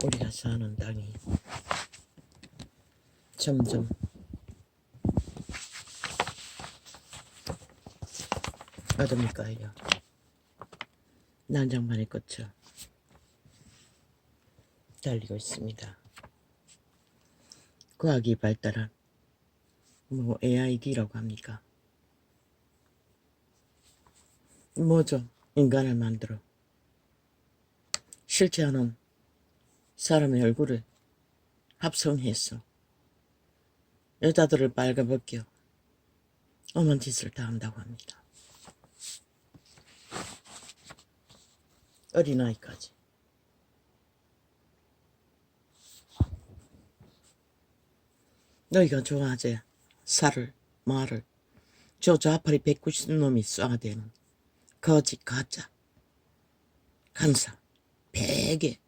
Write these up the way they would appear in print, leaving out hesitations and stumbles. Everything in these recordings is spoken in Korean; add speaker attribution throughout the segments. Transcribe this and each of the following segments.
Speaker 1: 우리가 사는 땅이 점점 어둠이 깔려 난장판의 꽃을 달리고 있습니다. 과학이 발달한 AID라고 합니까? 뭐죠? 인간을 만들어 실제 않은 사람의 얼굴을 합성해서 여자들을 빨가벗겨 엄한 짓을 다 한다고 합니다. 어린아이까지. 너희가 좋아하지? 살을, 말을, 저 좌파리 190놈이 쏴대는 거짓, 가짜, 간사, 베개,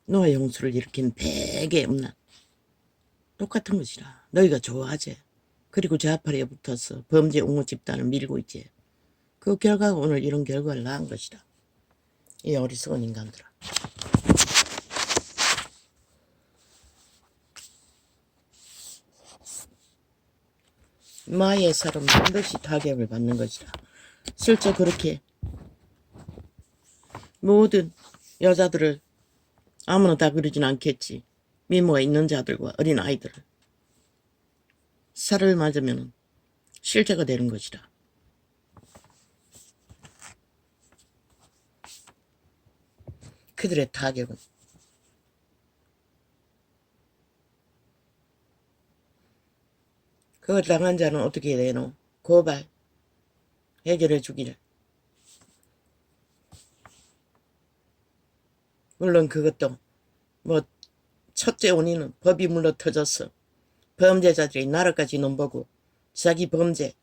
Speaker 1: 노예 홍수를 일으킨 베개 음란. 똑같은 것이라. 너희가 좋아하지? 그리고 좌파리에 붙어서 범죄 옹호 집단을 밀고 있지. 그 결과가 오늘 이런 결과를 낳은 것이다. 이 어리석은 인간들아. 마의 살은 반드시 타격을 받는 것이다. 실제 그렇게 모든 여자들을 아무나 다 그러진 않겠지. 미모가 있는 자들과 어린 아이들을 살을 맞으면 실제가 되는 것이다. 그들의 타격은 그걸 당한 자는 어떻게 해야 되노? 고발 해결해 주기를. 물론 그것도 첫째 원인은 법이 물러터져서 범죄자들이 나라까지 넘보고 자기 범죄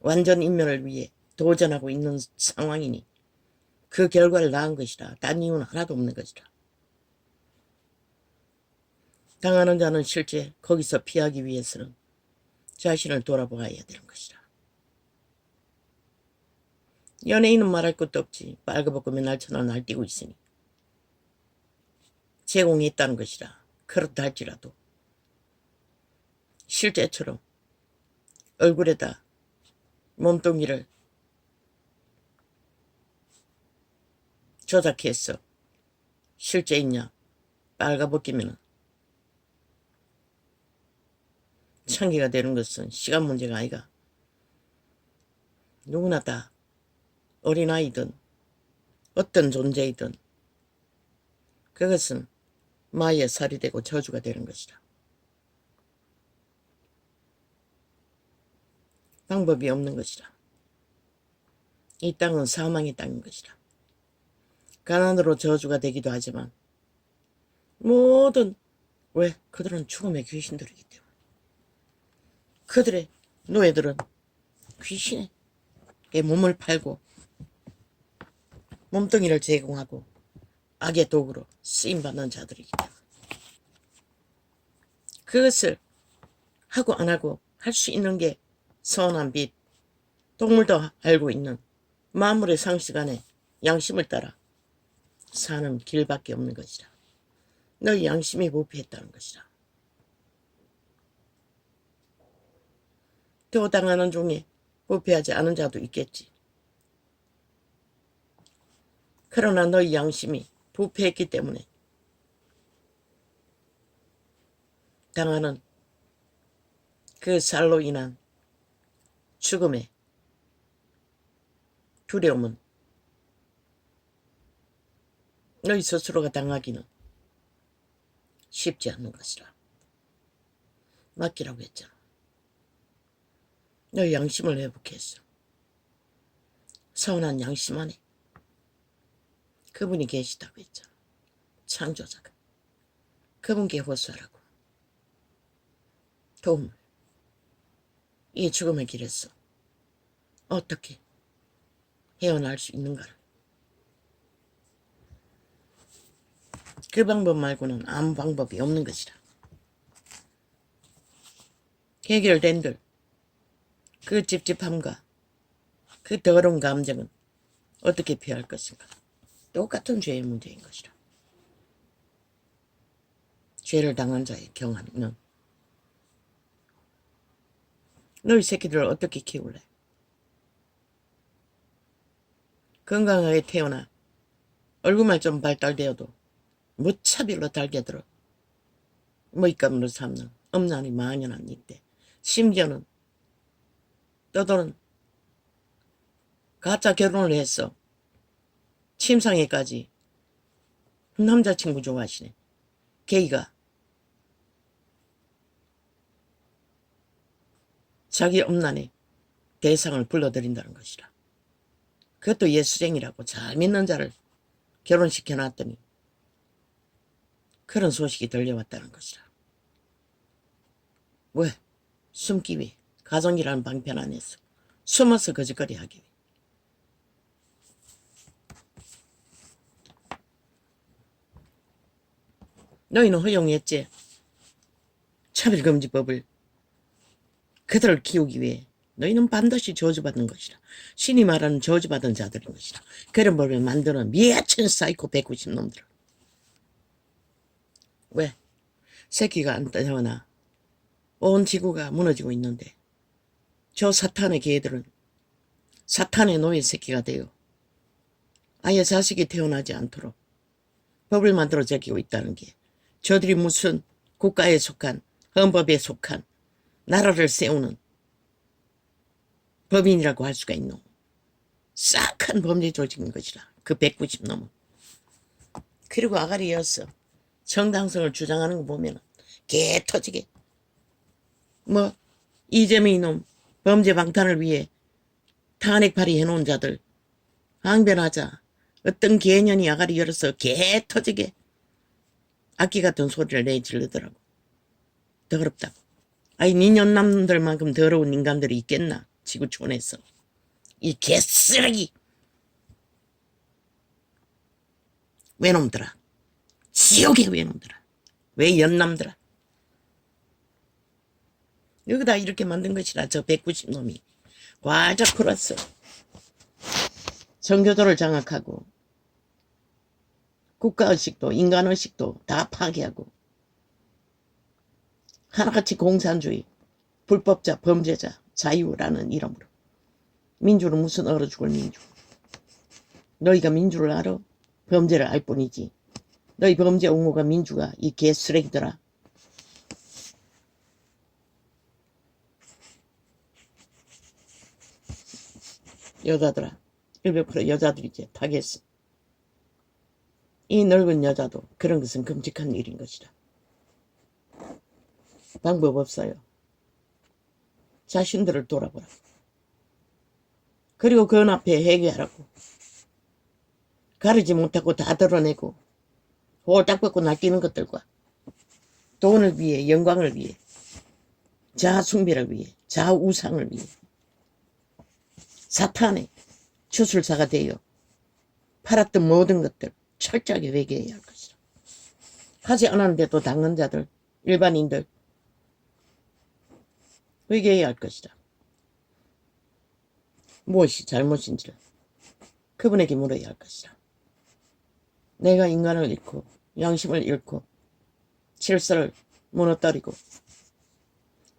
Speaker 1: 완전 인멸을 위해 도전하고 있는 상황이니 그 결과를 낳은 것이라. 딴 이유는 하나도 없는 것이라. 당하는 자는 실제 거기서 피하기 위해서는 자신을 돌아봐야 되는 것이라. 연예인은 말할 것도 없지. 빨가벗고 맨날 천을 날뛰고 있으니 제공했다는 것이라. 그렇다 할지라도 실제처럼 얼굴에다 몸뚱이를 조작해서 실제 있냐 빨가벗기면 창기가 되는 것은 시간 문제가 아니가. 누구나 다 어린아이든 어떤 존재이든 그것은 마의 살이 되고 저주가 되는 것이다. 방법이 없는 것이다. 이 땅은 사망의 땅인 것이다. 가난으로 저주가 되기도 하지만 모든 왜? 그들은 죽음의 귀신들이기 때문에. 그들의 노예들은 귀신의 몸을 팔고 몸뚱이를 제공하고 악의 도구로 쓰임받는 자들이기 때문에 그것을 하고 안 하고 할 수 있는 게 선한 빛, 동물도 알고 있는 만물의 상식 안에 양심을 따라 사는 길밖에 없는 것이라. 너희 양심이 부패했다는 것이라. 또 당하는 중에 부패하지 않은 자도 있겠지. 그러나 너희 양심이 부패했기 때문에 당하는 그 살로 인한 죽음의 두려움은 너희 스스로가 당하기는 쉽지 않는 것이라. 맡기라고 했잖아. 너희 양심을 회복했어. 선한 양심 안에 그분이 계시다고 했잖아. 창조자가. 그분께 호소하라고. 도움을. 이 죽음의 길에서 어떻게 헤어날 수 있는가를. 그 방법 말고는 아무 방법이 없는 것이라. 해결된들 그 찝찝함과 그 더러운 감정은 어떻게 피할 것인가. 똑같은 죄의 문제인 것이라. 죄를 당한 자의 경험은 너희 새끼들을 어떻게 키울래? 건강하게 태어나 얼굴만 좀 발달되어도 무차별로 달겨들어 먹잇감으로 삼는 엄난이 만연한 이때 심지어는 떠도는 가짜 결혼을 했어. 침상에까지 남자친구 좋아하시네. 게이가 자기 엄난의 대상을 불러들인다는 것이라. 그것도 예수쟁이라고 잘 믿는 자를 결혼시켜놨더니 그런 소식이 들려왔다는 것이라. 왜? 숨기 위해 가정이라는 방편 안에서 숨어서 거짓거리 하기 위해. 너희는 허용했지. 차별금지법을 그들을 키우기 위해 너희는 반드시 저주받는 것이라. 신이 말하는 저주받은 자들인 것이라. 그런 법을 만드는 미친 사이코 190놈들. 왜? 새끼가 안 태어나 온 지구가 무너지고 있는데 저 사탄의 개들은 사탄의 노예 새끼가 되어 아예 자식이 태어나지 않도록 법을 만들어 제기고 있다는 게 저들이 무슨 국가에 속한 헌법에 속한 나라를 세우는 법인이라고 할 수가 있노. 싹한 범죄 조직인 것이라. 그 190놈은. 그리고 아가리였어. 정당성을 주장하는 거 보면 개 터지게 뭐 이재명 이놈 범죄 방탄을 위해 탄핵 발의해놓은 자들 항변하자. 어떤 개년이 아가리 열어서 개 터지게 악기 같은 소리를 내지르더라고. 더럽다고. 아니 니년남들만큼 더러운 인간들이 있겠나 지구촌에서. 이 개쓰레기 외놈들아. 지옥의 외놈들아. 왜 연남들아. 여기다 이렇게 만든 것이라. 저 190놈이 과자 풀었어. 정교조를 장악하고 국가의식도 인간의식도 다 파괴하고 하나같이 공산주의 불법자 범죄자 자유라는 이름으로. 민주는 무슨 얼어 죽을 민주. 너희가 민주를 알아? 범죄를 알 뿐이지. 너희 범죄 옹호가 민주가 이 개쓰레기들아. 여자들아. 100% 여자들이지. 타겠어. 이 늙은 여자도 그런 것은 끔찍한 일인 것이다. 방법 없어요. 자신들을 돌아보라. 그리고 그 앞에 회개하라고. 가리지 못하고 다 드러내고 홀딱 벗고 날뛰는 것들과 돈을 위해 영광을 위해 자아숭배를 위해 자아우상을 위해 사탄의 주술사가 되어 팔았던 모든 것들 철저하게 회개해야 할 것이다. 하지 않았는데도 당한 자들 일반인들 회개해야 할 것이다. 무엇이 잘못인지를 그분에게 물어야 할 것이다. 내가 인간을 잃고 양심을 잃고 질서를 무너뜨리고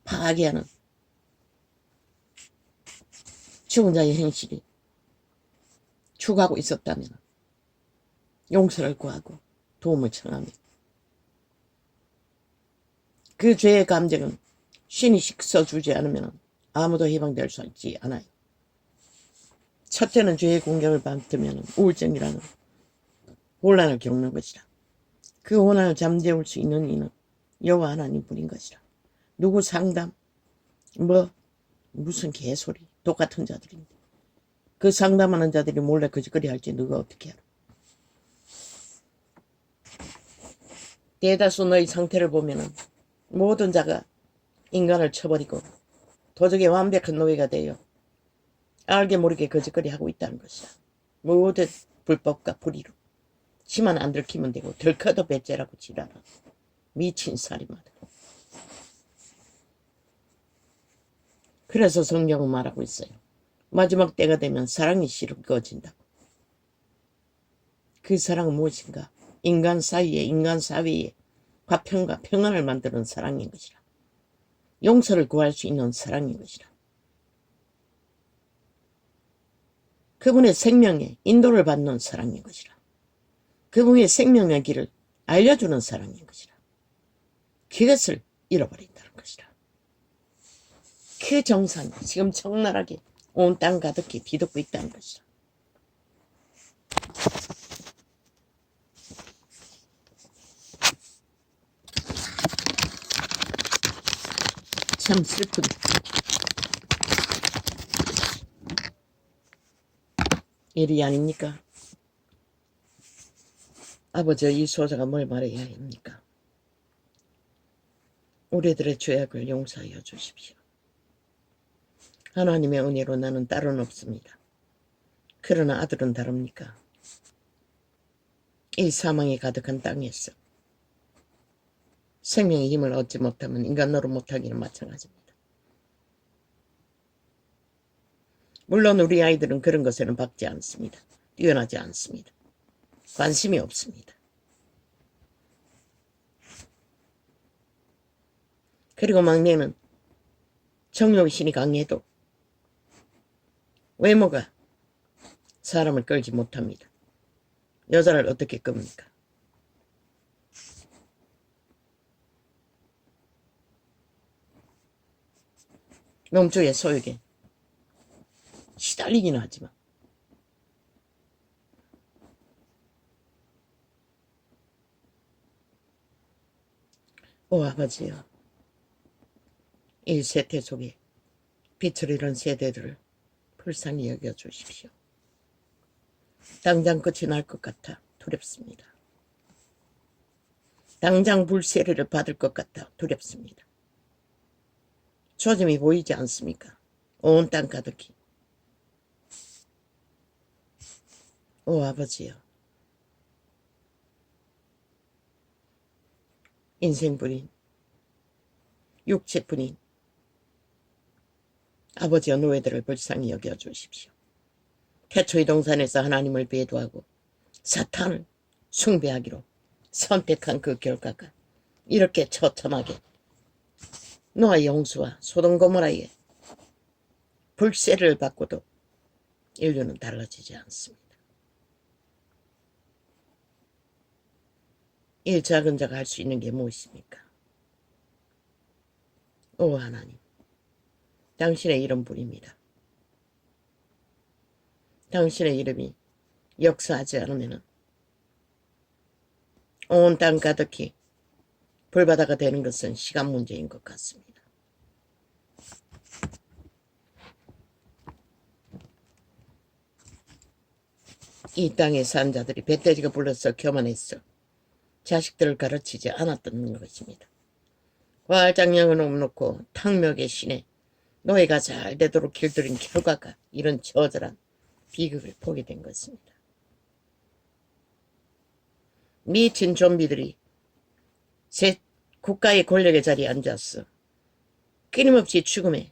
Speaker 1: 파괴하는 죽은 자의 행실이 추구하고 있었다면 용서를 구하고 도움을 청하며 그 죄의 감정은 신이 씻어주지 않으면 아무도 해방될 수 있지 않아요. 첫째는 죄의 공격을 받으면 우울증이라는 혼란을 겪는 것이라. 그 혼란을 잠재울 수 있는 이는 여호와 하나님뿐인 것이라. 누구 상담 무슨 개소리 똑같은 자들인데 그 상담하는 자들이 몰래 거짓거리 할지 누가 어떻게 알아. 대다수 너희 상태를 보면은 모든 자가 인간을 쳐버리고 도적의 완벽한 노예가 되어 알게 모르게 거짓거리 하고 있다는 것이다. 모든 불법과 불의로 힘만 안 들키면 되고 들켜도 배째라고 지랄아. 미친 살인마다. 그래서 성경은 말하고 있어요. 마지막 때가 되면 사랑이 시름거진다고. 그 사랑은 무엇인가? 인간 사이에 인간 사회에 화평과 평안을 만드는 사랑인 것이라. 용서를 구할 수 있는 사랑인 것이라. 그분의 생명에 인도를 받는 사랑인 것이라. 그분의 생명의 길을 알려주는 사랑인 것이라. 그것을 잃어버린다는 것이라. 그 정상이 지금 적나라하게 온 땅 가득히 비덮고 있다는 것이라. 참 슬픈 일이 아닙니까? 아버지, 이 소자가 뭘 말해야 합니까? 우리들의 죄악을 용서하여 주십시오. 하나님의 은혜로 나는 딸은 없습니다. 그러나 아들은 다릅니까? 이 사망이 가득한 땅에서 생명의 힘을 얻지 못하면 인간으로 못하기는 마찬가지입니다. 물론 우리 아이들은 그런 것에는 박지 않습니다. 뛰어나지 않습니다. 관심이 없습니다. 그리고 막내는 정욕신이 강해도 외모가 사람을 끌지 못합니다. 여자를 어떻게 끕니까? nom주의 소욕에 시달리기는 하지만 오 아버지여, 이 세태 속에 빛을 잃은 세대들을 불쌍히 여겨주십시오. 당장 끝이 날 것 같아 두렵습니다. 당장 불세례를 받을 것 같아 두렵습니다. 초점이 보이지 않습니까? 온 땅 가득히. 오 아버지여, 인생뿐인 육체뿐인 아버지와 노예들을 불쌍히 여겨주십시오. 태초의 동산에서 하나님을 배도하고 사탄을 숭배하기로 선택한 그 결과가 이렇게 처참하게 노아의 홍수와 소돔 고모라의 불세를 받고도 인류는 달라지지 않습니다. 이 작은 자가 할 수 있는 게 무엇입니까? 오 하나님, 당신의 이름뿐입니다. 당신의 이름이 역사하지 않으면 온 땅 가득히 불바다가 되는 것은 시간 문제인 것 같습니다. 이 땅에 산 자들이 배돼지가 불러서 교만했어 자식들을 가르치지 않았던 것입니다. 활장량을 옮놓고 탕묘의 신에 노예가 잘 되도록 길들인 결과가 이런 처절한 비극을 보게 된 것입니다. 미친 좀비들이 새 국가의 권력의 자리에 앉았어 끊임없이 죽음에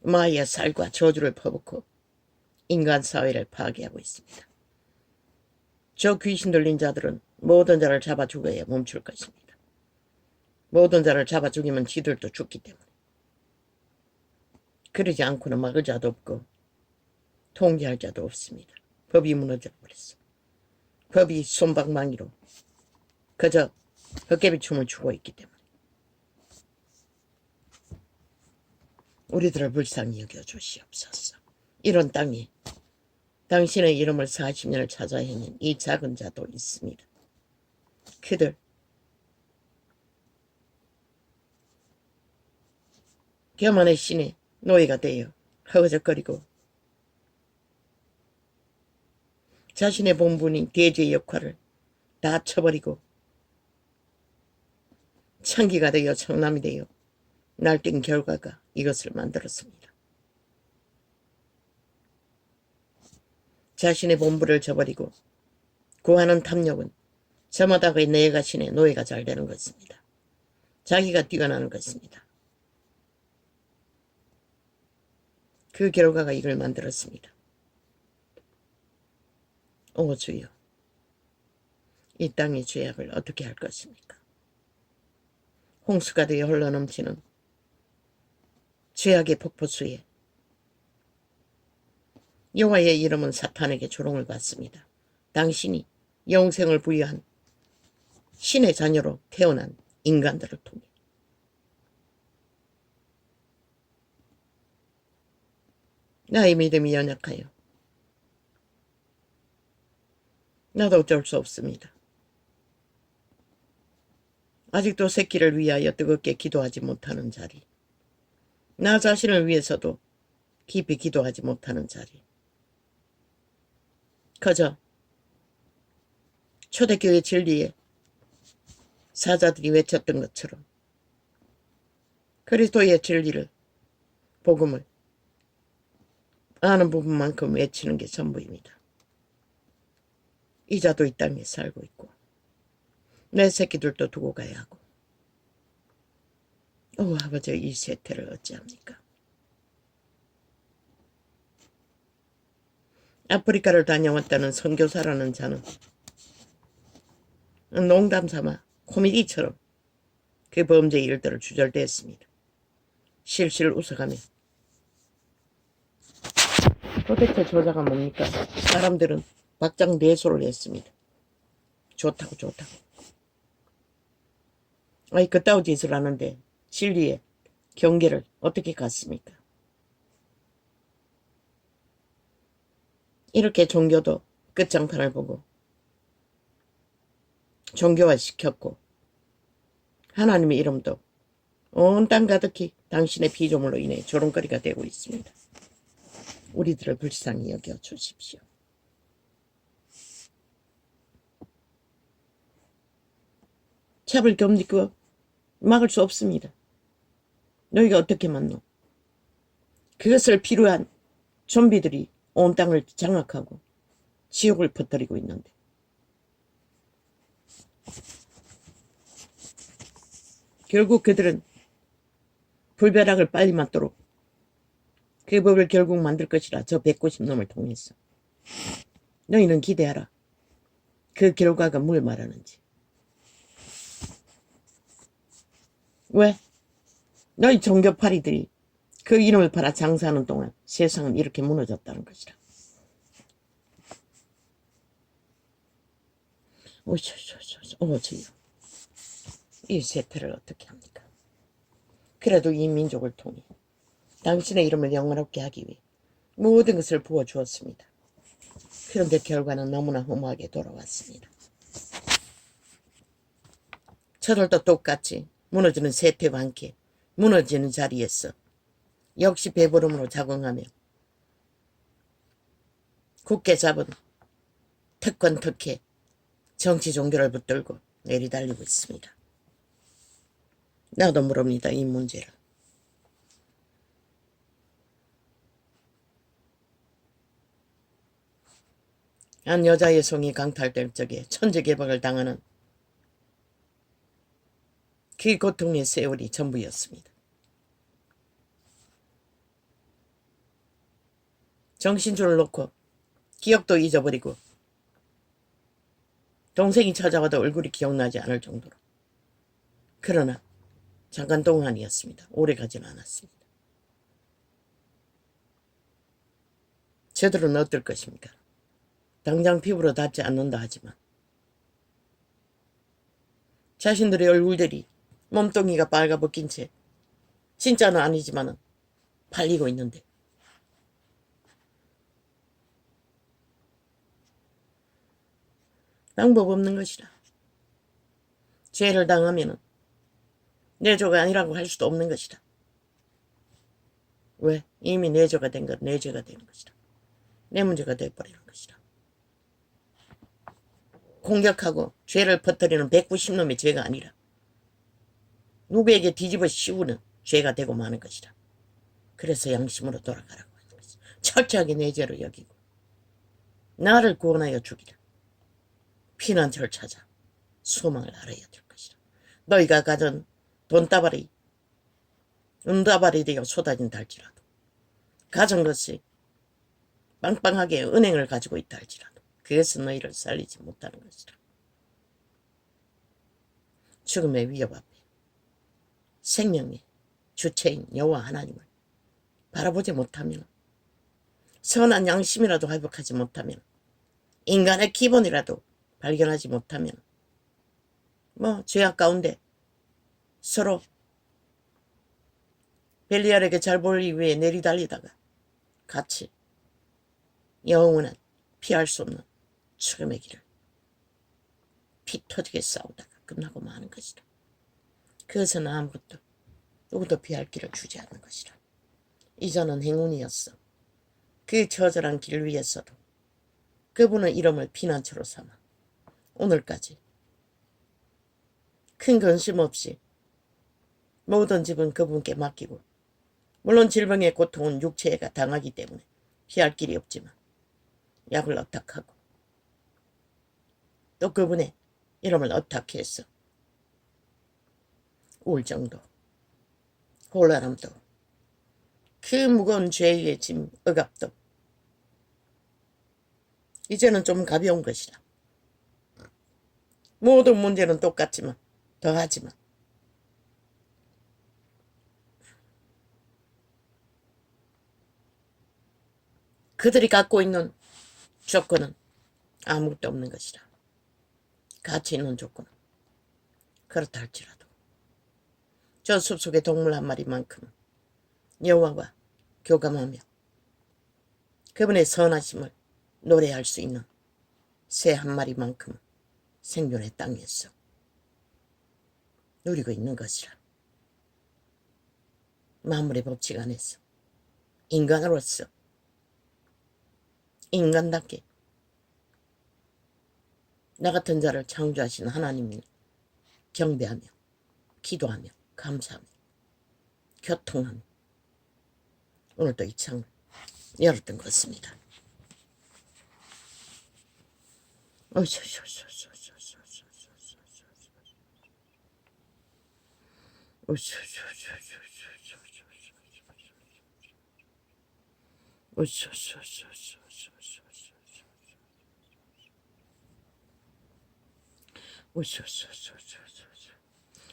Speaker 1: 마이의 살과 저주를 퍼붓고 인간 사회를 파괴하고 있습니다. 저 귀신 들린 자들은 모든 자를 잡아 죽어야 멈출 것입니다. 모든 자를 잡아 죽이면 지들도 죽기 때문에. 그러지 않고는 막을 자도 없고 통제할 자도 없습니다. 법이 무너져 버렸어. 법이 솜방망이로 그저 헛개비 춤을 추고 있기 때문에. 우리들을 불쌍히 여겨주시옵소서. 이런 땅에 당신의 이름을 40년을 찾아 행한 이 작은 자도 있습니다. 그들 교만의 신의 노예가 되어 허우적거리고 자신의 본분인 대죄의 역할을 다 쳐버리고 창기가 되어 청남이 되어 날뛴 결과가 이것을 만들었습니다. 자신의 본분을 저버리고 구하는 탐욕은 저마다 그의 내가 신의 노예가 잘 되는 것입니다. 자기가 뛰어나는 것입니다. 그 결과가 이걸 만들었습니다. 오 주여, 이 땅의 죄악을 어떻게 할 것입니까? 홍수가 되어 흘러넘치는 죄악의 폭포수에 여호와의 이름은 사탄에게 조롱을 받습니다. 당신이 영생을 부여한 신의 자녀로 태어난 인간들을 통해 나의 믿음이 연약하여 나도 어쩔 수 없습니다. 아직도 새끼를 위하여 뜨겁게 기도하지 못하는 자리, 나 자신을 위해서도 깊이 기도하지 못하는 자리, 그저 초대교회 진리에 사자들이 외쳤던 것처럼 그리스도의 진리를, 복음을 아는 부분만큼 외치는 게 전부입니다. 이자도 이 땅에 살고 있고 내 새끼들도 두고 가야 하고, 아버지, 이 세태를 어찌합니까? 아프리카를 다녀왔다는 선교사라는 자는 농담삼아 코미디처럼 그 범죄 일들을 주절대했습니다. 실실 웃어가며 도대체 저자가 뭡니까? 사람들은 박장대소를 했습니다. 좋다고. 아니, 그따위 짓을 하는데 진리의 경계를 어떻게 갔습니까? 이렇게 종교도 끝장판을 보고 종교화시켰고 하나님의 이름도 온 땅 가득히 당신의 피조물로 인해 조롱거리가 되고 있습니다. 우리들을 불쌍히 여겨 주십시오. 차별 금지고 막을 수 없습니다. 너희가 어떻게 막노? 그것을 필요한 좀비들이 온 땅을 장악하고 지옥을 퍼뜨리고 있는데, 결국 그들은 불벼락을 빨리 맞도록 그 법을 결국 만들 것이라. 저 190놈을 통해서 너희는 기대하라. 그 결과가 뭘 말하는지. 왜? 너희 종교파리들이 그 이름을 팔아 장사하는 동안 세상은 이렇게 무너졌다는 것이라. 어머지요. 이 세태를 어떻게 합니까? 그래도 이 민족을 통해 당신의 이름을 영원롭게 하기 위해 모든 것을 부어주었습니다. 그런데 결과는 너무나 허무하게 돌아왔습니다. 저들도 똑같이 무너지는 세태와 함께 무너지는 자리에서 역시 배부름으로 자궁하며 굳게 잡은 특권 특혜 정치 종교를 붙들고 내리달리고 있습니다. 나도 모릅니다, 이 문제를. 한 여자의 성이 강탈될 적에 천재개박을 당하는 그 고통의 세월이 전부였습니다. 정신줄을 놓고 기억도 잊어버리고 동생이 찾아와도 얼굴이 기억나지 않을 정도로. 그러나 잠깐 동안이었습니다. 오래 가지는 않았습니다. 저들은 어떨 것입니까? 당장 피부로 닿지 않는다 하지만 자신들의 얼굴들이 몸뚱이가 빨가벗긴 채 진짜는 아니지만 팔리고 있는데, 방법 없는 것이라. 죄를 당하면 내 죄가 아니라고 할 수도 없는 것이다. 왜? 이미 내 죄가 된 건 내 죄가 되는 것이다. 내 문제가 돼버리는 것이다. 공격하고 죄를 퍼뜨리는 190놈의 죄가 아니라 누구에게 뒤집어 씌우는 죄가 되고 마는 것이다. 그래서 양심으로 돌아가라고 하는 것이다. 철저하게 내 죄를 여기고 나를 구원하여 주기라. 피난처를 찾아 소망을 알아야 될 것이다. 너희가 가진 돈다발이 은다발이 되어 쏟아진다 할지라도, 가진 것이 빵빵하게 은행을 가지고 있다 할지라도 그것은 너희를 살리지 못하는 것이다. 죽음의 위협 앞에 생명의 주체인 여호와 하나님을 바라보지 못하면, 선한 양심이라도 회복하지 못하면, 인간의 기본이라도 발견하지 못하면 죄악 가운데 서로 벨리알에게 잘 보이기 위해 내리달리다가 같이 영원한 피할 수 없는 죽음의 길을 피 터지게 싸우다가 끝나고 마는 것이다. 그것은 아무것도 누구도 피할 길을 주지 않는 것이라. 이전은 행운이었어. 그 처절한 길 위에서도 그분의 이름을 피난처로 삼아 오늘까지 큰 근심 없이 모든 집은 그분께 맡기고, 물론 질병의 고통은 육체가 당하기 때문에 피할 길이 없지만 약을 어탁하고 또 그분의 이름을 어탁해서 우울증도 혼란함도 그 무거운 죄의 짐 억압도 이제는 좀 가벼운 것이라. 모든 문제는 똑같지만 더하지만 그들이 갖고 있는 조건은 아무것도 없는 것이라. 가치 있는 조건은 그렇다 할지라도 저 숲속의 동물 한 마리만큼은 여호와와 교감하며 그분의 선하심을 노래할 수 있는 새 한 마리만큼은 생존의 땅에서 누리고 있는 것이라. 만물의 법칙 안에서 인간으로서 인간답게 나 같은 자를 창조하신 하나님을 경배하며 기도하며 감사하며 교통하며 오늘도 이 창을 열었던 것입니다.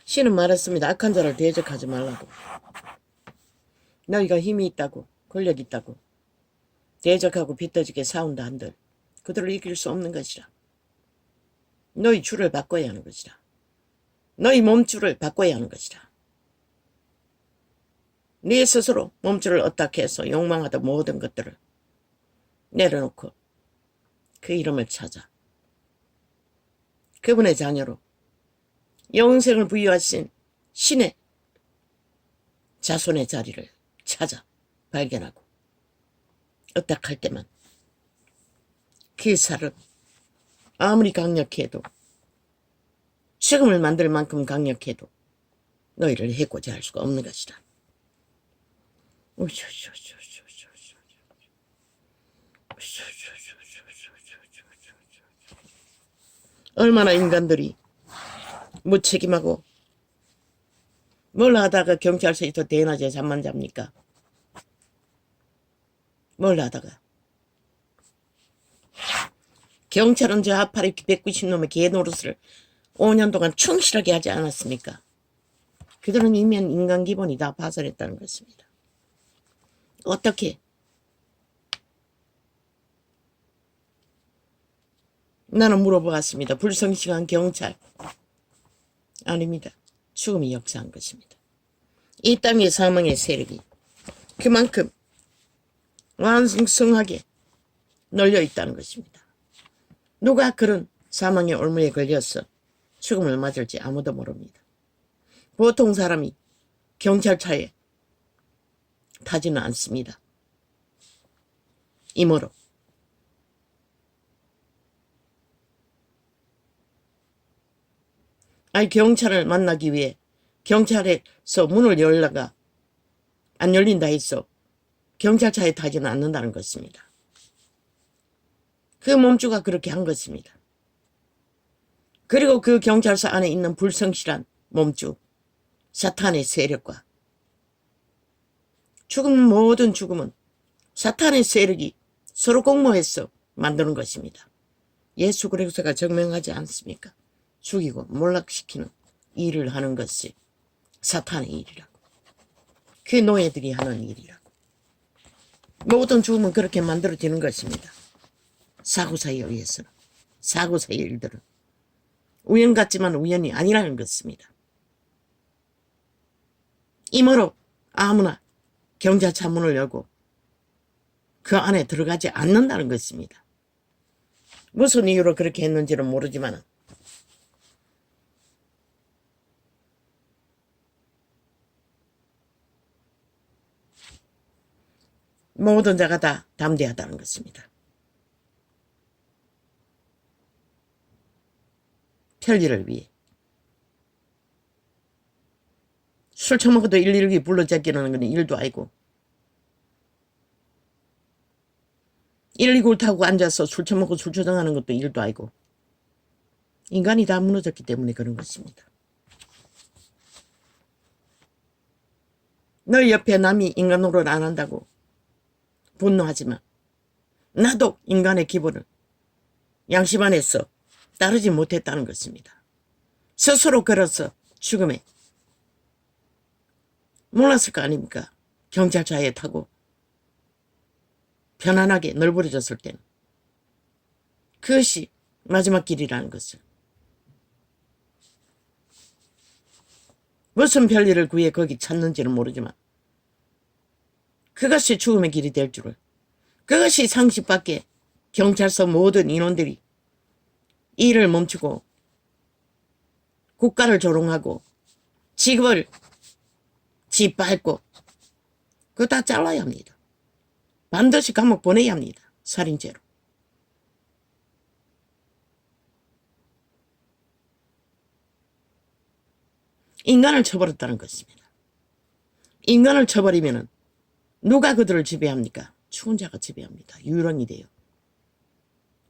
Speaker 1: 신은 말했습니다. 악한 자를 대적하지 말라고. 너희가 힘이 있다고 권력이 있다고 대적하고 비떠지게 싸운다 한들 그들을 이길 수 없는 것이라. 너희 주를 바꿔야 하는 것이라. 너희 몸주를 바꿔야 하는 것이라. 네 스스로 몸주를 어떻게해서 욕망하던 모든 것들을 내려놓고 그 이름을 찾아 그분의 자녀로 영생을 부여하신 신의 자손의 자리를 찾아 발견하고 어떡할 때만 그 살은 아무리 강력해도 죽음을 만들 만큼 강력해도 너희를 해코지 할 수가 없는 것이다. 얼마나 인간들이 무책임하고 뭘 하다가 경찰서에서 대낮에 잠만 잡니까? 뭘 하다가 경찰은 저 아파리 190놈의 개노릇을 5년 동안 충실하게 하지 않았습니까? 그들은 이미 인간 기본이 다 파산했다는 것입니다. 어떻게? 나는 물어보았습니다. 불성실한 경찰. 아닙니다. 죽음이 역사한 것입니다. 이 땅의 사망의 세력이 그만큼 완성하게 널려 있다는 것입니다. 누가 그런 사망의 올무에 걸려서 죽음을 맞을지 아무도 모릅니다. 보통 사람이 경찰차에 타지는 않습니다. 이모로. 아니 경찰을 만나기 위해 경찰에서 문을 열다가 안 열린다 해서 경찰차에 타지는 않는다는 것입니다. 그 몸주가 그렇게 한 것입니다. 그리고 그 경찰서 안에 있는 불성실한 몸주, 사탄의 세력과 모든 죽음은 사탄의 세력이 서로 공모해서 만드는 것입니다. 예수 그리스도가 증명하지 않습니까? 죽이고 몰락시키는 일을 하는 것이 사탄의 일이라고. 그 노예들이 하는 일이라고. 모든 죽음은 그렇게 만들어지는 것입니다. 사고사에 의해서는. 사고사의 일들은. 우연 같지만 우연이 아니라는 것입니다. 이모로 아무나 경찰차 문을 열고 그 안에 들어가지 않는다는 것입니다. 무슨 이유로 그렇게 했는지는 모르지만 모든 자가 다 담대하다는 것입니다. 편리를 위해. 술 처먹어도 112 불러 제끼는 건 일도 아니고 119를 타고 앉아서 술 처먹고 술 조정하는 것도 일도 아니고 인간이 다 무너졌기 때문에 그런 것입니다. 너 옆에 남이 인간 노릇 안 한다고 분노하지만 나도 인간의 기본을 양심 안에서 따르지 못했다는 것입니다. 스스로 걸어서 죽음에 몰랐을 거 아닙니까? 경찰차에 타고 편안하게 널브러졌을 때는 그것이 마지막 길이라는 것을. 무슨 별일을 구해 거기 찾는지는 모르지만 그것이 죽음의 길이 될 줄을, 그것이 상식 밖에 경찰서 모든 인원들이 일을 멈추고 국가를 조롱하고 직업을 짓밟고 그거 다 잘라야 합니다. 반드시 감옥 보내야 합니다. 살인죄로. 인간을 쳐버렸다는 것입니다. 인간을 쳐버리면 누가 그들을 지배합니까? 죽은 자가 지배합니다. 유령이 돼요.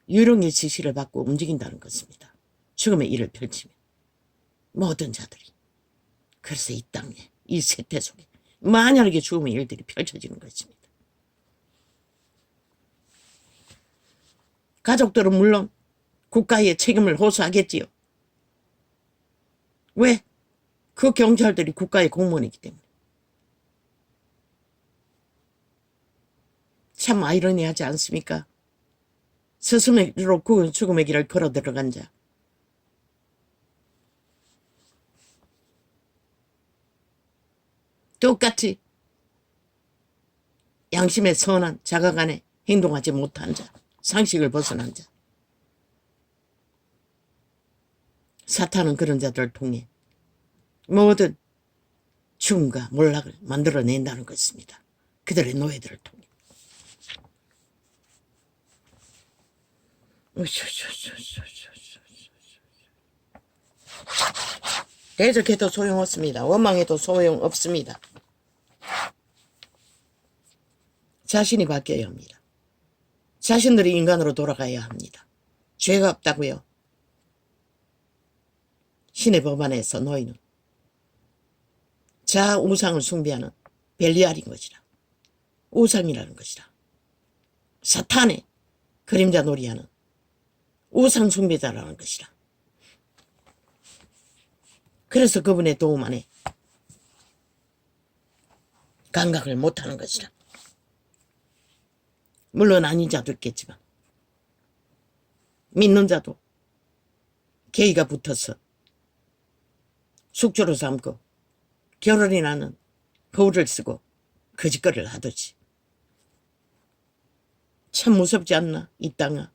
Speaker 1: 유령의 지시를 받고 움직인다는 것입니다. 죽음의 일을 펼치면 모든 자들이. 그래서 이 땅에 이 세태 속에 만연하게 죽음의 일들이 펼쳐지는 것입니다. 가족들은 물론 국가의 책임을 호소하겠지요. 왜? 그 경찰들이 국가의 공무원이기 때문에. 참 아이러니하지 않습니까? 스스로 그 죽음의 길을 걸어 들어간 자. 똑같이 양심의 선한 자각 안에 행동하지 못한 자. 상식을 벗어난 자. 사탄은 그런 자들을 통해 모든 죽음과 몰락을 만들어낸다는 것입니다. 그들의 노예들을 통해. 대적해도 소용없습니다. 원망해도 소용없습니다. 자신이 바뀌어야 합니다. 자신들이 인간으로 돌아가야 합니다. 죄가 없다고요. 신의 법안에서 너희는 자 우상을 숭배하는 벨리알인 것이라. 우상이라는 것이라. 사탄의 그림자 놀이하는 우상 숭배자라는 것이라. 그래서 그분의 도움 안에 감각을 못하는 것이라. 물론 아닌 자도 있겠지만 믿는 자도 계기가 붙어서 숙주로 삼고 결혼이 나는 거울을 쓰고 거짓거리를 하듯이. 참 무섭지 않나 이 땅아.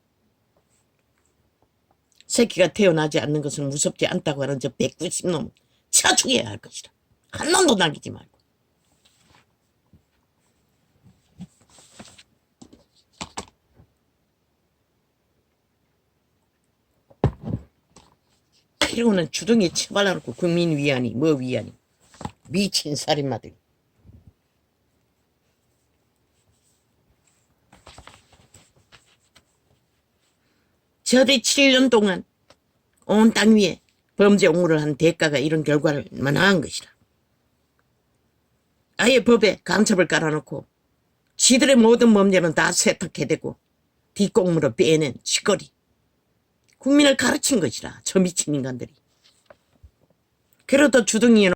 Speaker 1: 새끼가 태어나지 않는 것은 무섭지 않다고 하는 저 190놈 쳐 죽여야 할 것이라. 한 놈도 남기지 말고. 그리고는 주둥이에 쳐발라놓고 국민 위안이 뭐 위안이. 미친 살인마들. 저들이 7년 동안 온 땅 위에 범죄 옹호를 한 대가가 이런 결과를 만화한 것이라. 아예 법에 간첩을 깔아놓고 지들의 모든 범죄는 다 세탁해대고 뒷공무로 빼낸 짓거리. 국민을 가르친 것이라. 저 미친 인간들이. 그래도 주둥이에